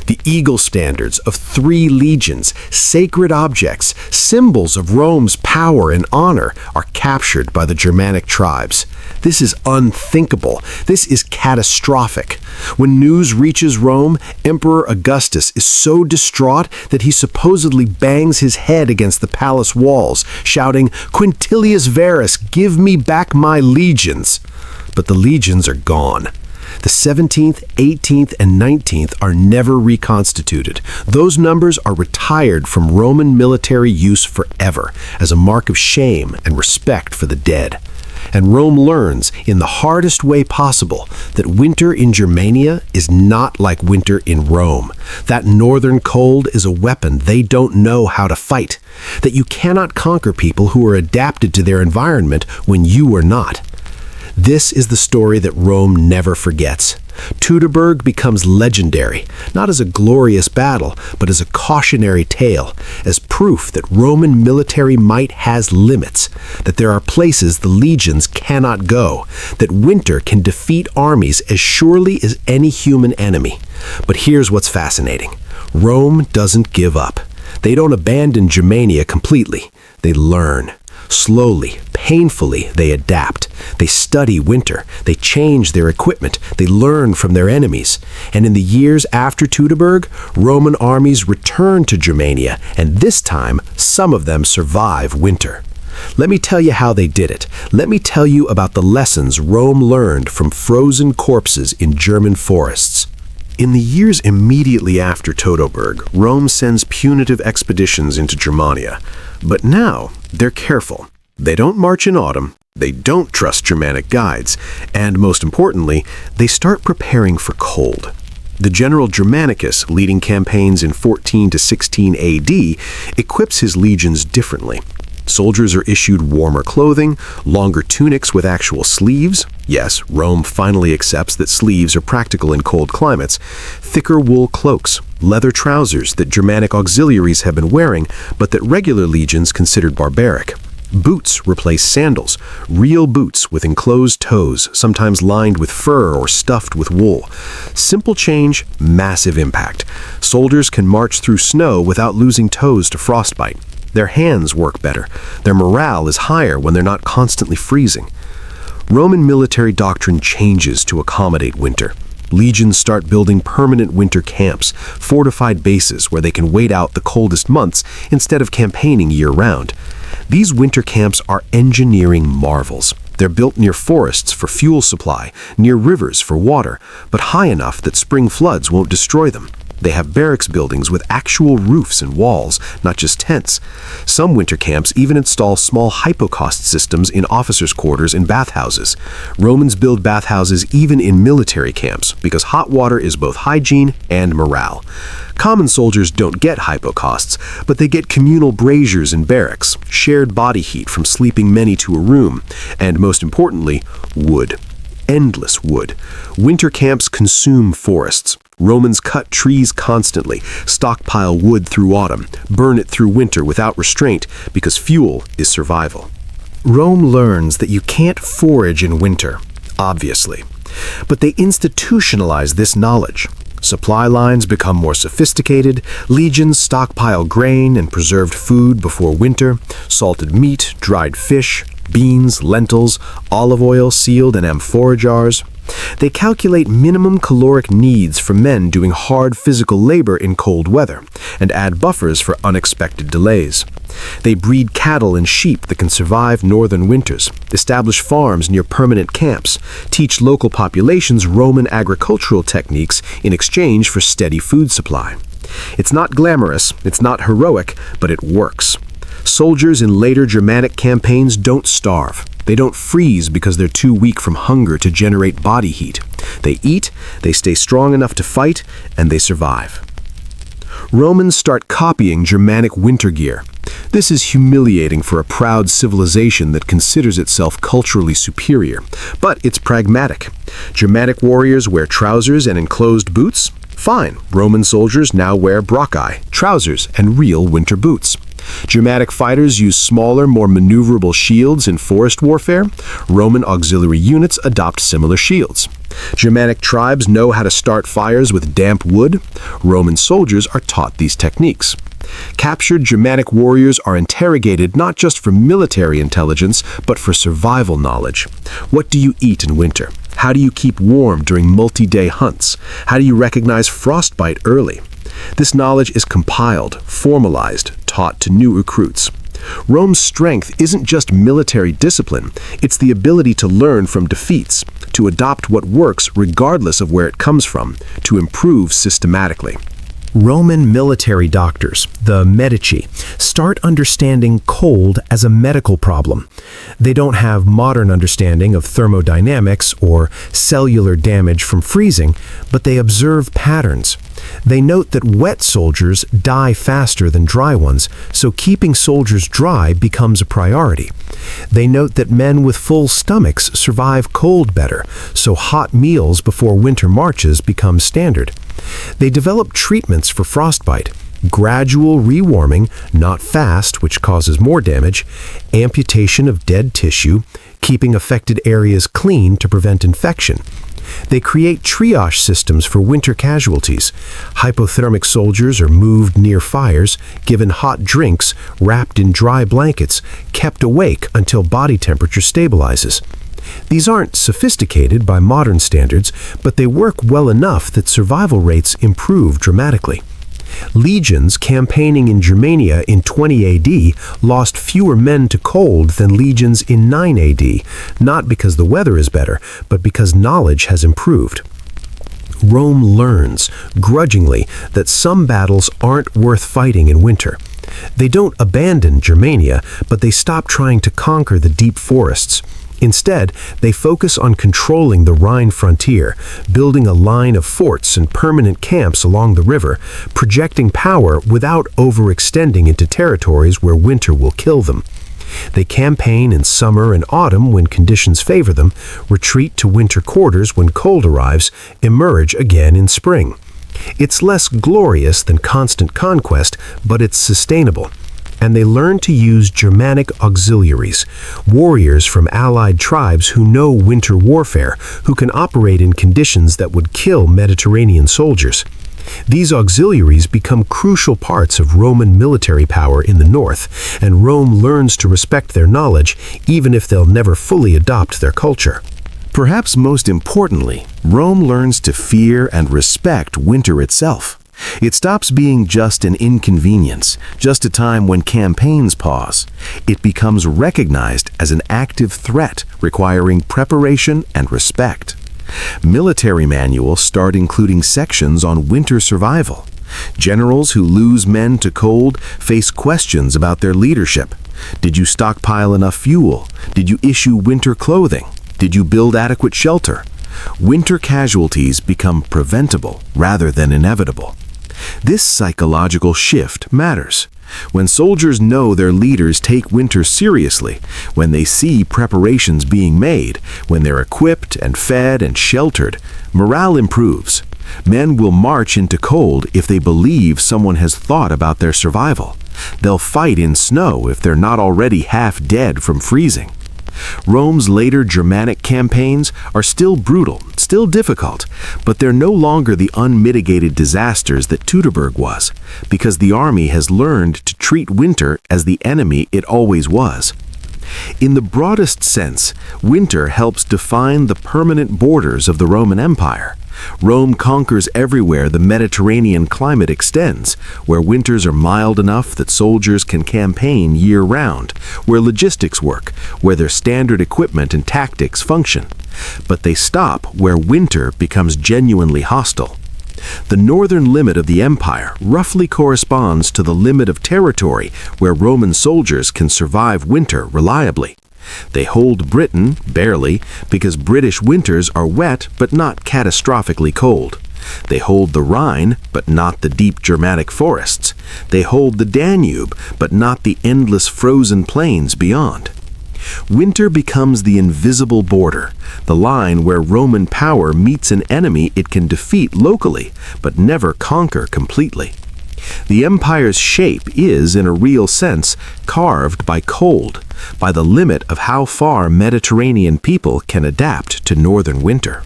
The eagle standards of 3 legions, sacred objects, symbols of Rome's power and honor, are captured by the Germanic tribes. This is unthinkable. This is catastrophic. When news reaches Rome, Emperor Augustus is so distraught that he supposedly bangs his head against the palace walls, shouting, "Quintilius Varus, give me back my legions!" But the legions are gone. The 17th, 18th, and 19th are never reconstituted. Those numbers are retired from Roman military use forever as a mark of shame and respect for the dead. And Rome learns, in the hardest way possible, that winter in Germania is not like winter in Rome. That northern cold is a weapon they don't know how to fight. That you cannot conquer people who are adapted to their environment when you are not. This is the story that Rome never forgets. Teutoburg becomes legendary, not as a glorious battle, but as a cautionary tale, as proof that Roman military might has limits, that there are places the legions cannot go, that winter can defeat armies as surely as any human enemy. But here's what's fascinating. Rome doesn't give up. They don't abandon Germania completely. They learn. Slowly, painfully, they adapt. They study winter. They change their equipment. They learn from their enemies. And in the years after Teutoburg, Roman armies return to Germania, and this time, some of them survive winter. Let me tell you how they did it. Let me tell you about the lessons Rome learned from frozen corpses in German forests. In the years immediately after Teutoburg, Rome sends punitive expeditions into Germania. But now, they're careful. They don't march in autumn, they don't trust Germanic guides, and most importantly, they start preparing for cold. The general Germanicus, leading campaigns in 14 to 16 AD, equips his legions differently. Soldiers are issued warmer clothing, longer tunics with actual sleeves. Yes, Rome finally accepts that sleeves are practical in cold climates. Thicker wool cloaks, leather trousers that Germanic auxiliaries have been wearing, but that regular legions considered barbaric. Boots replace sandals, real boots with enclosed toes, sometimes lined with fur or stuffed with wool. Simple change, massive impact. Soldiers can march through snow without losing toes to frostbite. Their hands work better. Their morale is higher when they're not constantly freezing. Roman military doctrine changes to accommodate winter. Legions start building permanent winter camps, fortified bases where they can wait out the coldest months instead of campaigning year-round. These winter camps are engineering marvels. They're built near forests for fuel supply, near rivers for water, but high enough that spring floods won't destroy them. They have barracks buildings with actual roofs and walls, not just tents. Some winter camps even install small hypocaust systems in officers' quarters and bathhouses. Romans build bathhouses even in military camps because hot water is both hygiene and morale. Common soldiers don't get hypocausts, but they get communal braziers in barracks, shared body heat from sleeping many to a room, and most importantly, wood. Endless wood. Winter camps consume forests. Romans cut trees constantly, stockpile wood through autumn, burn it through winter without restraint because fuel is survival. Rome learns that you can't forage in winter, obviously, but they institutionalize this knowledge. Supply lines become more sophisticated, legions stockpile grain and preserved food before winter, salted meat, dried fish, beans, lentils, olive oil sealed in amphora jars. They calculate minimum caloric needs for men doing hard physical labor in cold weather, and add buffers for unexpected delays. They breed cattle and sheep that can survive northern winters, establish farms near permanent camps, teach local populations Roman agricultural techniques in exchange for steady food supply. It's not glamorous, it's not heroic, but it works. Soldiers in later Germanic campaigns don't starve. They don't freeze because they're too weak from hunger to generate body heat. They eat, they stay strong enough to fight, and they survive. Romans start copying Germanic winter gear. This is humiliating for a proud civilization that considers itself culturally superior, but it's pragmatic. Germanic warriors wear trousers and enclosed boots? Fine, Roman soldiers now wear bracci, trousers, and real winter boots. Germanic fighters use smaller, more maneuverable shields in forest warfare. Roman auxiliary units adopt similar shields. Germanic tribes know how to start fires with damp wood. Roman soldiers are taught these techniques. Captured Germanic warriors are interrogated not just for military intelligence, but for survival knowledge. What do you eat in winter? How do you keep warm during multi-day hunts? How do you recognize frostbite early? This knowledge is compiled, formalized, taught to new recruits. Rome's strength isn't just military discipline, it's the ability to learn from defeats, to adopt what works regardless of where it comes from, to improve systematically. Roman military doctors, the Medici, start understanding cold as a medical problem. They don't have modern understanding of thermodynamics or cellular damage from freezing, but they observe patterns. They note that wet soldiers die faster than dry ones, so keeping soldiers dry becomes a priority. They note that men with full stomachs survive cold better, so hot meals before winter marches become standard. They develop treatments for frostbite, gradual rewarming, not fast, which causes more damage, amputation of dead tissue, keeping affected areas clean to prevent infection. They create triage systems for winter casualties. Hypothermic soldiers are moved near fires, given hot drinks, wrapped in dry blankets, kept awake until body temperature stabilizes. These aren't sophisticated by modern standards, but they work well enough that survival rates improve dramatically. Legions campaigning in Germania in 20 AD lost fewer men to cold than legions in 9 AD, not because the weather is better, but because knowledge has improved. Rome learns, grudgingly, that some battles aren't worth fighting in winter. They don't abandon Germania, but they stop trying to conquer the deep forests. Instead, they focus on controlling the Rhine frontier, building a line of forts and permanent camps along the river, projecting power without overextending into territories where winter will kill them. They campaign in summer and autumn when conditions favor them, retreat to winter quarters when cold arrives, emerge again in spring. It's less glorious than constant conquest, but it's sustainable. And they learn to use Germanic auxiliaries, warriors from allied tribes who know winter warfare, who can operate in conditions that would kill Mediterranean soldiers. These auxiliaries become crucial parts of Roman military power in the north, and Rome learns to respect their knowledge, even if they'll never fully adopt their culture. Perhaps most importantly, Rome learns to fear and respect winter itself. It stops being just an inconvenience, just a time when campaigns pause. It becomes recognized as an active threat requiring preparation and respect. Military manuals start including sections on winter survival. Generals who lose men to cold face questions about their leadership. Did you stockpile enough fuel? Did you issue winter clothing? Did you build adequate shelter? Winter casualties become preventable rather than inevitable. This psychological shift matters. When soldiers know their leaders take winter seriously, when they see preparations being made, when they're equipped and fed and sheltered, morale improves. Men will march into cold if they believe someone has thought about their survival. They'll fight in snow if they're not already half dead from freezing. Rome's later Germanic campaigns are still brutal, still difficult, but they're no longer the unmitigated disasters that Teutoburg was, because the army has learned to treat winter as the enemy it always was. In the broadest sense, winter helps define the permanent borders of the Roman Empire. Rome conquers everywhere the Mediterranean climate extends, where winters are mild enough that soldiers can campaign year-round, where logistics work, where their standard equipment and tactics function. But they stop where winter becomes genuinely hostile. The northern limit of the empire roughly corresponds to the limit of territory where Roman soldiers can survive winter reliably. They hold Britain, barely, because British winters are wet but not catastrophically cold. They hold the Rhine, but not the deep Germanic forests. They hold the Danube, but not the endless frozen plains beyond. Winter becomes the invisible border, the line where Roman power meets an enemy it can defeat locally, but never conquer completely. The empire's shape is, in a real sense, carved by cold, by the limit of how far Mediterranean people can adapt to northern winter.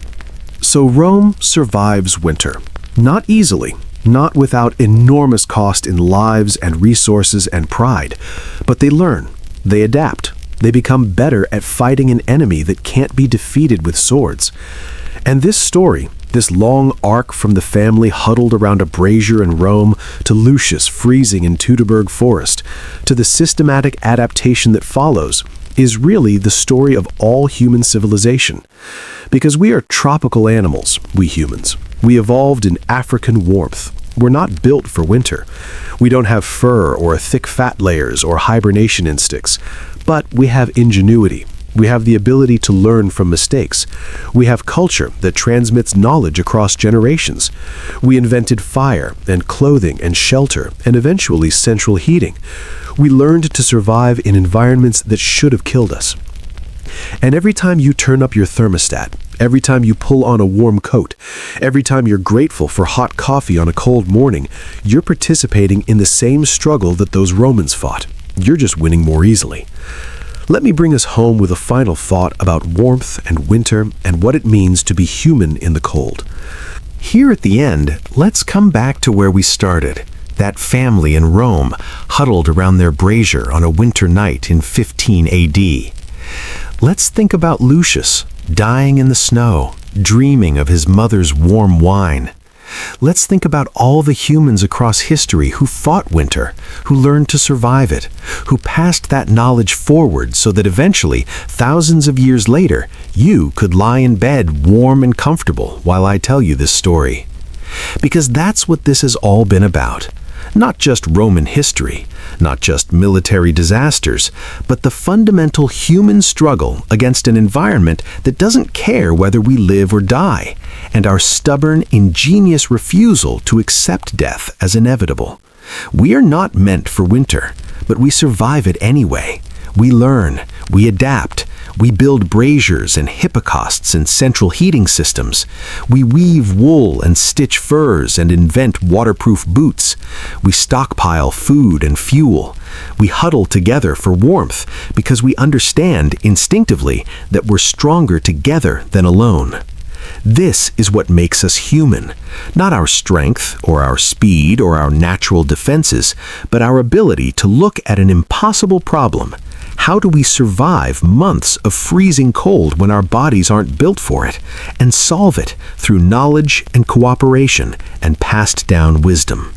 So Rome survives winter. Not easily, not without enormous cost in lives and resources and pride, but they learn, they adapt, they become better at fighting an enemy that can't be defeated with swords. And this story, this long arc from the family huddled around a brazier in Rome to Lucius freezing in Teutoburg Forest, to the systematic adaptation that follows, is really the story of all human civilization. Because we are tropical animals, we humans. We evolved in African warmth, We're not built for winter. We don't have fur or thick fat layers or hibernation instincts, but we have ingenuity. We have the ability to learn from mistakes. We have culture that transmits knowledge across generations. We invented fire and clothing and shelter and eventually central heating. We learned to survive in environments that should have killed us. And every time you turn up your thermostat, every time you pull on a warm coat, every time you're grateful for hot coffee on a cold morning, you're participating in the same struggle that those Romans fought. You're just winning more easily. Let me bring us home with a final thought about warmth and winter and what it means to be human in the cold. Here at the end, let's come back to where we started. That family in Rome, huddled around their brazier on a winter night in 15 AD. Let's think about Lucius, dying in the snow, dreaming of his mother's warm wine. Let's think about all the humans across history who fought winter, who learned to survive it, who passed that knowledge forward so that eventually, thousands of years later, you could lie in bed warm and comfortable while I tell you this story. Because that's what this has all been about. Not just Roman history, not just military disasters, but the fundamental human struggle against an environment that doesn't care whether we live or die, and our stubborn, ingenious refusal to accept death as inevitable. We are not meant for winter, but we survive it anyway. We learn, we adapt, we build braziers and hypocausts and central heating systems. We weave wool and stitch furs and invent waterproof boots. We stockpile food and fuel. We huddle together for warmth because we understand instinctively that we're stronger together than alone. This is what makes us human, not our strength or our speed or our natural defenses, but our ability to look at an impossible problem. How do we survive months of freezing cold when our bodies aren't built for it, and solve it through knowledge and cooperation and passed down wisdom?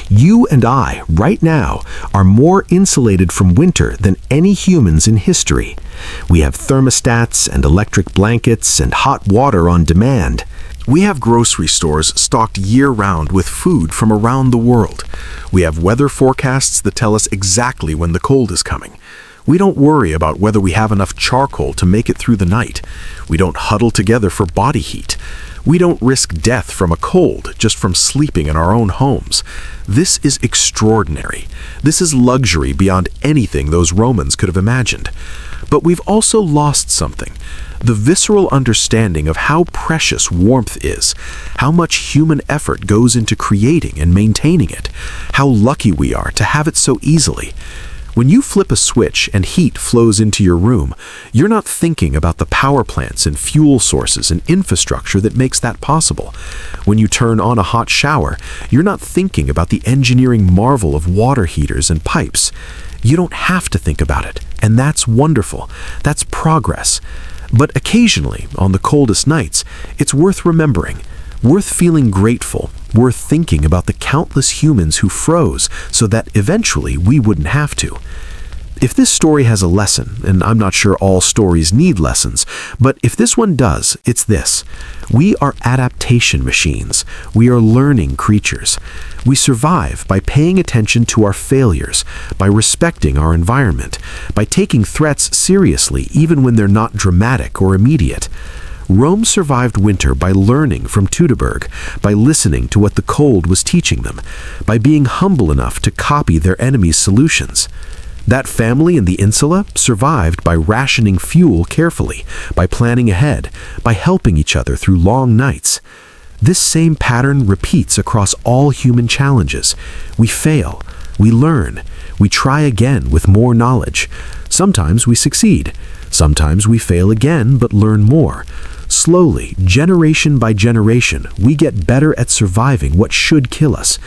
You and I, right now, are more insulated from winter than any humans in history. We have thermostats and electric blankets and hot water on demand. We have grocery stores stocked year-round with food from around the world. We have weather forecasts that tell us exactly when the cold is coming. We don't worry about whether we have enough charcoal to make it through the night. We don't huddle together for body heat. We don't risk death from a cold just from sleeping in our own homes. This is extraordinary. This is luxury beyond anything those Romans could have imagined. But we've also lost something. The visceral understanding of how precious warmth is, how much human effort goes into creating and maintaining it, how lucky we are to have it so easily. When you flip a switch and heat flows into your room, you're not thinking about the power plants and fuel sources and infrastructure that makes that possible. When you turn on a hot shower, you're not thinking about the engineering marvel of water heaters and pipes. You don't have to think about it, and that's wonderful. That's progress. But occasionally, on the coldest nights, it's worth remembering, worth feeling grateful, worth thinking about the countless humans who froze so that eventually we wouldn't have to. If this story has a lesson, and I'm not sure all stories need lessons, but if this one does, it's this. We are adaptation machines. We are learning creatures. We survive by paying attention to our failures, by respecting our environment, by taking threats seriously even when they're not dramatic or immediate. Rome survived winter by learning from Teutoburg, by listening to what the cold was teaching them, by being humble enough to copy their enemies' solutions. That family in the insula survived by rationing fuel carefully, by planning ahead, by helping each other through long nights. This same pattern repeats across all human challenges. We fail, we learn, we try again with more knowledge. Sometimes we succeed. Sometimes we fail again but learn more. Slowly, generation by generation, we get better at surviving what should kill us.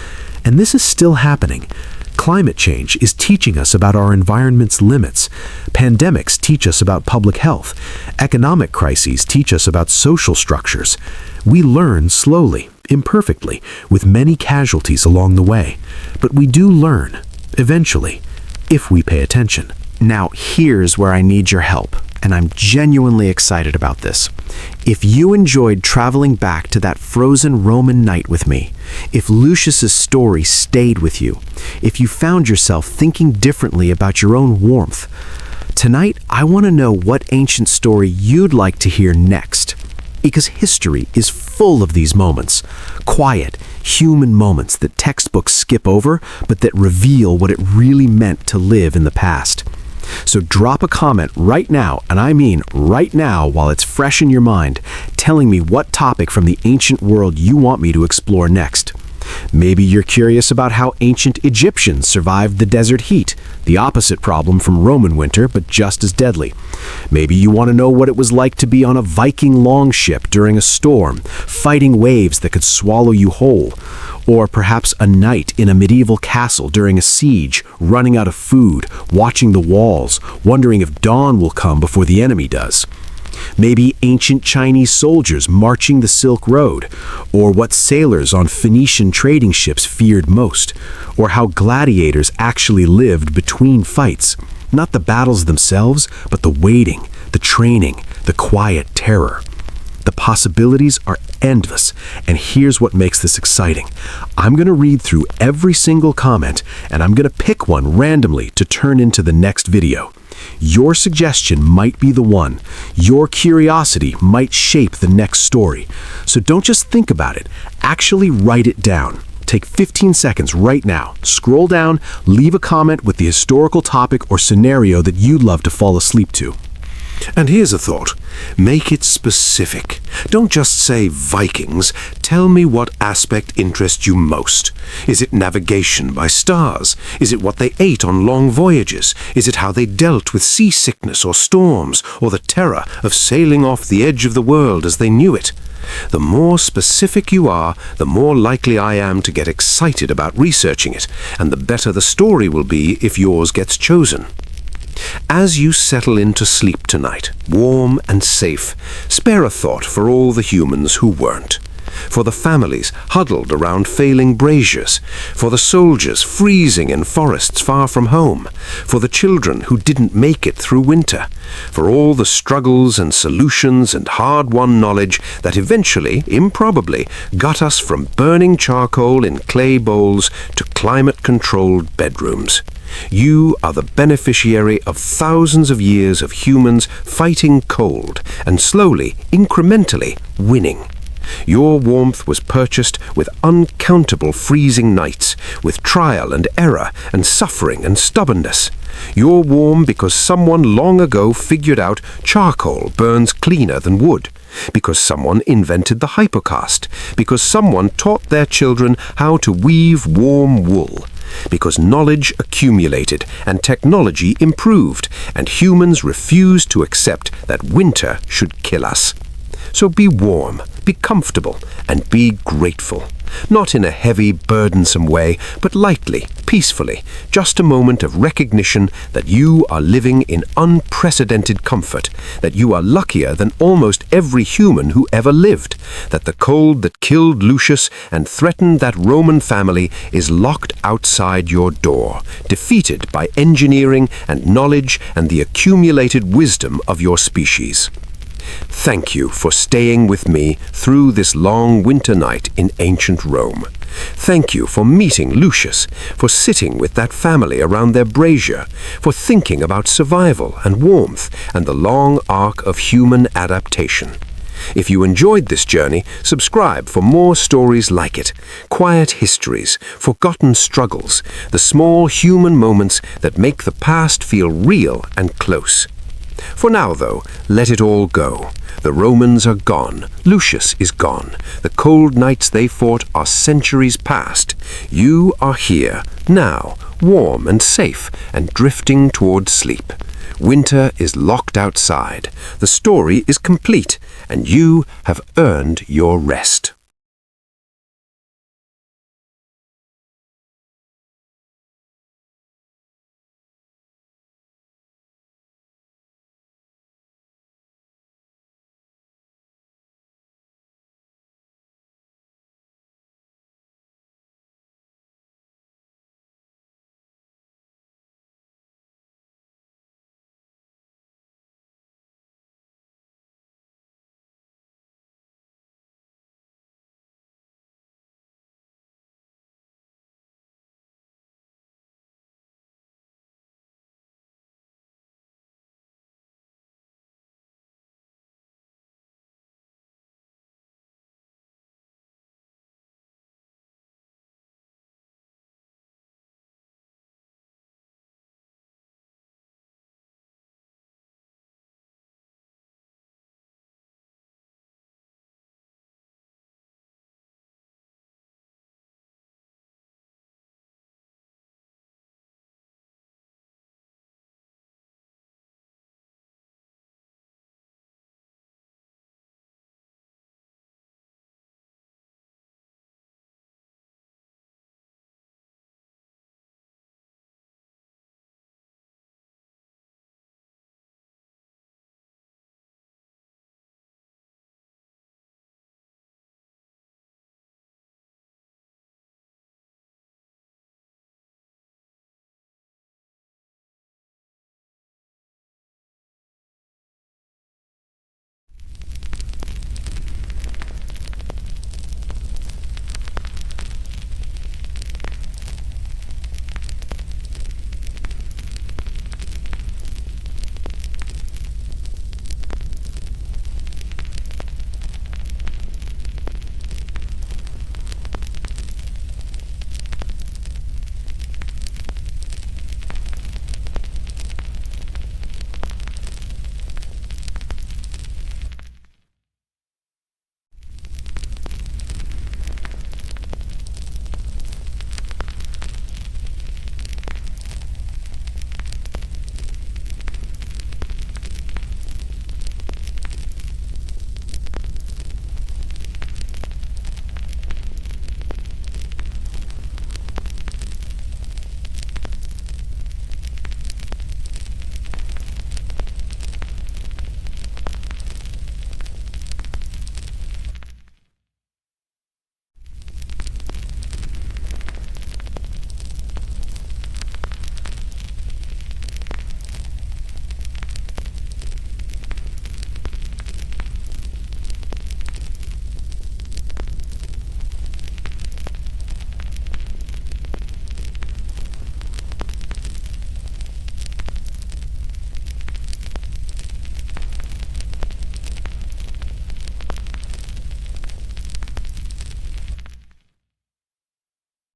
And this is still happening. Climate change is teaching us about our environment's limits. Pandemics teach us about public health. Economic crises teach us about social structures. We learn slowly, imperfectly, with many casualties along the way. But we do learn, eventually, if we pay attention. Now, here's where I need your help, and I'm genuinely excited about this. If you enjoyed traveling back to that frozen Roman night with me, if Lucius's story stayed with you, if you found yourself thinking differently about your own warmth, tonight I want to know what ancient story you'd like to hear next. Because history is full of these moments, quiet, human moments that textbooks skip over, but that reveal what it really meant to live in the past. So drop a comment right now, and I mean right now while it's fresh in your mind, telling me what topic from the ancient world you want me to explore next. Maybe you're curious about how ancient Egyptians survived the desert heat, the opposite problem from Roman winter, but just as deadly. Maybe you want to know what it was like to be on a Viking longship during a storm, fighting waves that could swallow you whole. Or perhaps a knight in a medieval castle during a siege, running out of food, watching the walls, wondering if dawn will come before the enemy does. Maybe ancient Chinese soldiers marching the Silk Road, or what sailors on Phoenician trading ships feared most, or how gladiators actually lived between fights. Not the battles themselves, but the waiting, the training, the quiet terror. The possibilities are endless, and here's what makes this exciting. I'm going to read through every single comment, and I'm going to pick one randomly to turn into the next video. Your suggestion might be the one. Your curiosity might shape the next story. So don't just think about it. Actually write it down. Take 15 seconds right now. Scroll down, leave a comment with the historical topic or scenario that you'd love to fall asleep to. And here's a thought. Make it specific. Don't just say Vikings. Tell me what aspect interests you most. Is it navigation by stars? Is it what they ate on long voyages? Is it how they dealt with seasickness or storms, or the terror of sailing off the edge of the world as they knew it? The more specific you are, the more likely I am to get excited about researching it, and the better the story will be if yours gets chosen. As you settle into sleep tonight, warm and safe, spare a thought for all the humans who weren't. For the families huddled around failing braziers, for the soldiers freezing in forests far from home, for the children who didn't make it through winter, for all the struggles and solutions and hard-won knowledge that eventually, improbably, got us from burning charcoal in clay bowls to climate-controlled bedrooms. You are the beneficiary of thousands of years of humans fighting cold and slowly, incrementally, winning. Your warmth was purchased with uncountable freezing nights, with trial and error and suffering and stubbornness. You're warm because someone long ago figured out charcoal burns cleaner than wood, because someone invented the Hypocaust, because someone taught their children how to weave warm wool, because knowledge accumulated and technology improved, and humans refused to accept that winter should kill us. So be warm, be comfortable, and be grateful. Not in a heavy, burdensome way, but lightly, peacefully, just a moment of recognition that you are living in unprecedented comfort, that you are luckier than almost every human who ever lived, that the cold that killed Lucius and threatened that Roman family is locked outside your door, defeated by engineering and knowledge and the accumulated wisdom of your species. Thank you for staying with me through this long winter night in ancient Rome. Thank you for meeting Lucius, for sitting with that family around their brazier, for thinking about survival and warmth and the long arc of human adaptation. If you enjoyed this journey, subscribe for more stories like it. Quiet histories, forgotten struggles, the small human moments that make the past feel real and close. For now, though, let it all go. The Romans are gone. Lucius is gone. The cold nights they fought are centuries past. You are here, now, warm and safe, and drifting toward sleep. Winter is locked outside. The story is complete, and you have earned your rest.